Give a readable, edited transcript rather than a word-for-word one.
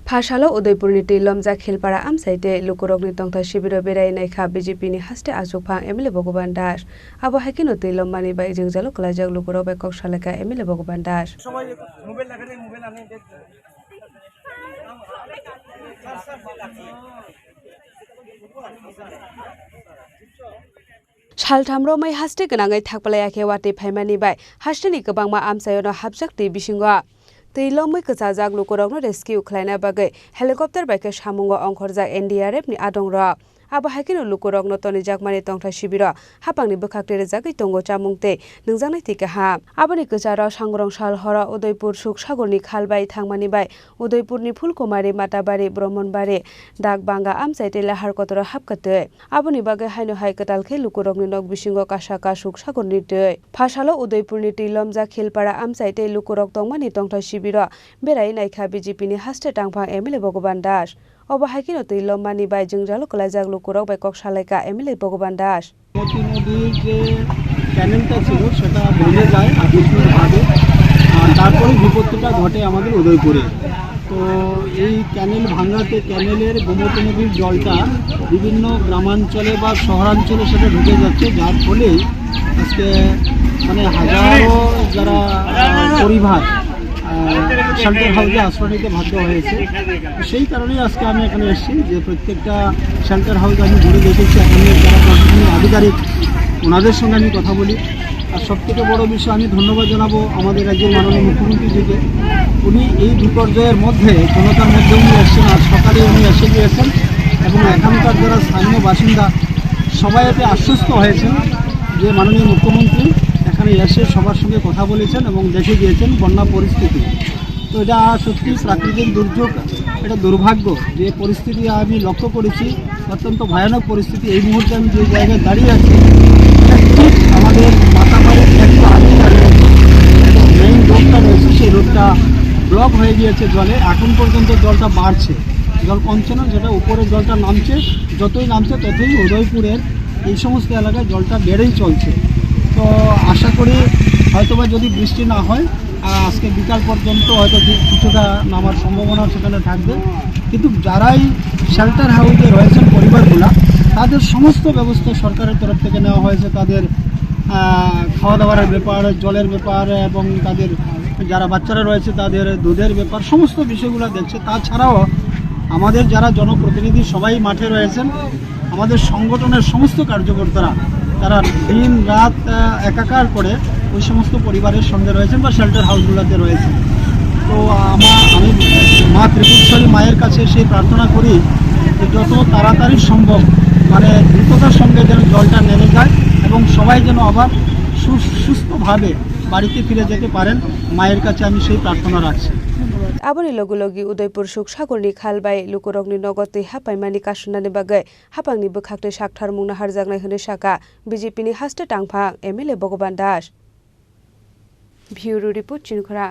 फाशालो उदयपुरनि दैलमजा खेलपारा आमसाइते लुकुरगनि तंथा शिबिर बेरायनायखा बीजेपीनि हास्टे आजुफां एमएलए भगवान दास आबो हाइकिनो दैलममानि बाय जोंजालो कलाजक लुकुरग बाय कक्सालेका एमएलए भगवान दास सालथामरो मै हास्टे गनाङै थाकपलायाखे वाटे फाइमानि बाय हास्टेनि गोबांमा आमसायोनो हाबजाक दै बिसिंगा दैलमै कचाजाक लुकुरगनो रेस्किउ खालायना बागै हेलिकप्टर बायके सामुंगो अंखरजाक एनडीआरएफ नि आदंग आबो हाइकिनो लुकुरगनो तनिजाक मानि तंथा शिबिर हापांनि बोखाकटे जागै तंगो चामुंते नोंजांनाय थिका हा आबोनि कचाराव सांग्रं साल हर उदयपुर सुखसागरनि खालबाय थांमानि बाय उदयपुरनि फुलकुमारी माताबारी ब्रह्मनबारी डाकबांगा आमसाइते लाहार कतर हापकते आबोनि बागै हायनो हाय कतालखे लुकुरगनि नग बिसिंगो कासाका सुखसागरनि दै फासालो उदयपुरनि दैलमजा खेलपारा आमसाइते लुकुरग तंमानि तंथा शिबिर बेराय नायखा बीजेपीनि हास्टे टांफां एमएलए भगवान दास अबो हाइकिनो दैलममानि बाय जोंजालो कलाजाक लुकुरग बाय कक्सालेका एमएलए भगवान दास নদীর যে ক্যানেলটা ছিল সেটা ভেঙে যায় আকস্মিকভাবে তারপরে বিপত্তিটা ঘটে আমাদের উদয়পুরে। তো এই ক্যানেল ভাঙাতে ক্যানেলের গোমতী নদীর জলটা বিভিন্ন গ্রামাঞ্চলে বা শহরাঞ্চলে সেটা ঢুকে যাচ্ছে, যার ফলে আজকে মানে হাজারো যারা পরিবার শেল্টার হাউসে আশ্রয় নিতে বাধ্য হয়েছে। সেই কারণেই আজকে আমি এখানে এসেছি যে প্রত্যেকটা শেল্টার হাউস আমি ঘুরে দেখেছি, এখানে যারা প্রশাসনিক আধিকারিক ওনাদের সঙ্গে আমি কথা বলি। আর সবথেকে বড় বিষয় আমি ধন্যবাদ জানাবো আমাদের রাজ্যের মাননীয় মুখ্যমন্ত্রীজিকে। উনি এই বিপর্যয়ের মধ্যে জনতার মধ্যে উনি এসেছেন, আজ সকালে উনি এসে গিয়েছেন এবং এখানকার যারা স্থানীয় বাসিন্দা সবাই এতে আশ্বস্ত হয়েছেন যে মাননীয় মুখ্যমন্ত্রী এখানে এসে সবার সঙ্গে কথা বলেছেন এবং দেখে গিয়েছেন বন্যা পরিস্থিতি। তো এটা সত্যি প্রাকৃতিক দুর্যোগ, এটা দুর্ভাগ্য যে পরিস্থিতি আমি লক্ষ্য করেছি, অত্যন্ত ভয়ানক পরিস্থিতি। এই মুহূর্তে আমি যে জায়গায় দাঁড়িয়ে আছি ঠিক আমাদের মাথাবাড়ির একটু আগে দাঁড়িয়ে আছি, মেইন রোডটা রয়েছে সেই রোডটা ব্লক হয়ে গিয়েছে জলে। এখন পর্যন্ত জলটা বাড়ছে, জল কমছে না, যেটা উপরে জলটা নামছে, যতই নামছে ততই উদয়পুরের এই সমস্ত এলাকায় জলটা বেড়েই চলছে। তো আশা করি হয়তোবা যদি বৃষ্টি না হয় আজকে বিকাল পর্যন্ত হয়তো কিছুটা নামার সম্ভাবনা সেখানে থাকবে, কিন্তু যারাই শেল্টার হাউসে রয়েছেন পরিবারগুলো তাদের সমস্ত ব্যবস্থা সরকারের তরফ থেকে নেওয়া হয়েছে। তাদের খাওয়া দাওয়ার ব্যাপার, জলের ব্যাপার এবং তাদের যারা বাচ্চারা রয়েছে তাদের দুধের ব্যাপার, সমস্ত বিষয়গুলো দেখছে। তাছাড়াও আমাদের যারা জনপ্রতিনিধি সবাই মাঠে রয়েছেন, আমাদের সংগঠনের সমস্ত কার্যকর্তারা তারা দিন রাত একাকার করে ওই সমস্ত পরিবারের সঙ্গে রয়েছেন বা শেল্টার হাউসগুলোতে রয়েছেন। তো আমি মা ত্রিপুরেশ্বরী মায়ের কাছে সেই প্রার্থনা করি যে যত তাড়াতাড়ি সম্ভব মানে দ্রুততার সঙ্গে যেন জলটা নেমে যায় এবং সবাই যেন আবার সুস্থভাবে বাড়িতে ফিরে যেতে পারেন, মায়ের কাছে আমি সেই প্রার্থনা রাখছি। आबोनि लगुलगि उदयपुर सुखसागरनि खालबाय लुकुरगनि नगद हापाइमानि कासुनानि बागै हापांनि बोखाकटे साकथार मुंना हारजागनाय होनो साका बीजेपीनि हास्टे टांफां एमएलए भगवान दास। Bureau report चिनखरा।